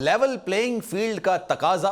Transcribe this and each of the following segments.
Level playing field کا تقاضا،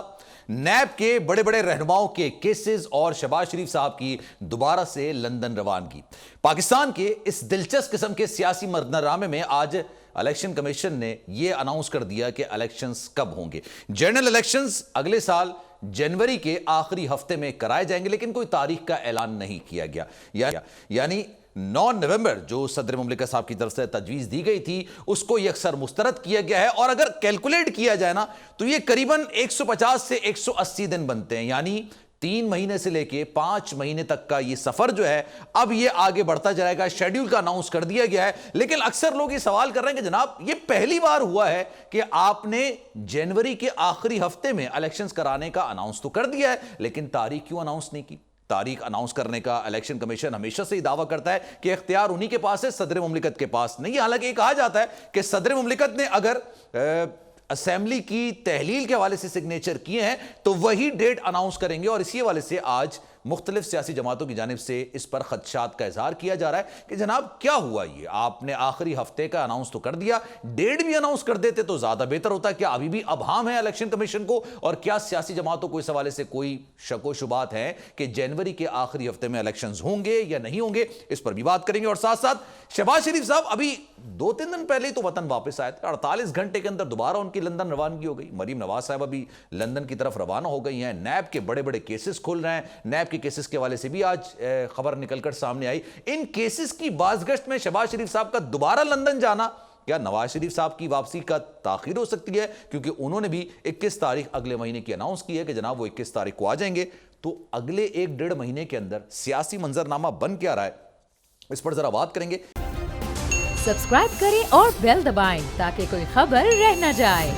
NAB کے بڑے بڑے رہنماؤں کے کیسز اور شہباز شریف صاحب کی دوبارہ سے لندن روانگی۔ پاکستان کے اس دلچسپ قسم کے سیاسی منظرنامے میں آج الیکشن کمیشن نے یہ اناؤنس کر دیا کہ الیکشنز کب ہوں گے۔ جنرل الیکشنز اگلے سال جنوری کے آخری ہفتے میں کرائے جائیں گے، لیکن کوئی تاریخ کا اعلان نہیں کیا گیا۔ یعنی 9 نومبر جو صدر مملکت صاحب کی طرف سے تجویز دی گئی تھی اس کو یکسر مسترد کیا گیا ہے، اور اگر کیلکولیٹ کیا جائے نا تو یہ قریباً 150 سے 180 دن بنتے ہیں، یعنی 3 مہینے سے لے کے 5 مہینے تک کا یہ سفر جو ہے اب یہ آگے بڑھتا جائے گا۔ شیڈیول کا اناؤنس کر دیا گیا ہے، لیکن اکثر لوگ یہ سوال کر رہے ہیں کہ جناب یہ پہلی بار ہوا ہے کہ آپ نے جنوری کے آخری ہفتے میں الیکشنز کرانے کا اناؤنس تو کر دیا ہے، لیکن تاریخ کیوں اناؤنس نہیں کی؟ تاریخ اناؤنس کرنے کا الیکشن کمیشن ہمیشہ سے ہی دعویٰ کرتا ہے کہ اختیار انہی کے پاس ہے، صدر مملکت کے پاس نہیں۔ حالانکہ یہ کہا جاتا ہے کہ صدر مملکت نے اگر اسمبلی کی تحلیل کے حوالے سے سگنیچر کیے ہیں تو وہی ڈیٹ اناؤنس کریں گے، اور اسی حوالے سے آج مختلف سیاسی جماعتوں کی جانب سے اس پر خدشات کا اظہار کیا جا رہا ہے کہ جناب کیا ہوا، یہ آپ نے آخری ہفتے کا اناؤنس تو کر دیا، ڈیٹ بھی اناؤنس کر دیتے تو زیادہ بہتر ہوتا ہے۔ کیا ابھی بھی ابہام ہے الیکشن کمیشن کو، اور کیا سیاسی جماعتوں کو اس حوالے سے کوئی شک و شبہات ہیں کہ جنوری کے آخری ہفتے میں الیکشنز ہوں گے یا نہیں ہوں گے؟ اس پر بھی بات کریں گے، اور ساتھ ساتھ شہباز شریف صاحب ابھی 2-3 دن پہلے ہی تو وطن واپس آئے تھے، 48 گھنٹے کے اندر دوبارہ ان کی لندن روانگی ہو گئی۔ مریم نواز صاحب ابھی لندن کی طرف روانہ ہو گئی ہیں، نیب کے بڑے بڑے کیسز کھل رہے ہیں، نیب کے کیسز کے حوالے سے بھی آج خبر نکل کر سامنے آئی۔ ان کیسز کی بازگشت میں شہباز شریف صاحب کا دوبارہ لندن جانا کیا نواز شریف صاحب کی واپسی کا تاخیر ہو سکتی ہے؟ کیونکہ انہوں نے بھی 21 تاریخ اگلے مہینے کی اناؤنس کی ہے کہ جناب وہ 21 تاریخ کو آ جائیں گے۔ تو اگلے 1-1.5 مہینے کے اندر سیاسی منظرنامہ بن کیا رہا ہے، اس پر ذرا بات کریں گے۔ سبسکرائب کریں اور بیل دبائیں تاکہ کوئی خبر رہ نہ جائے۔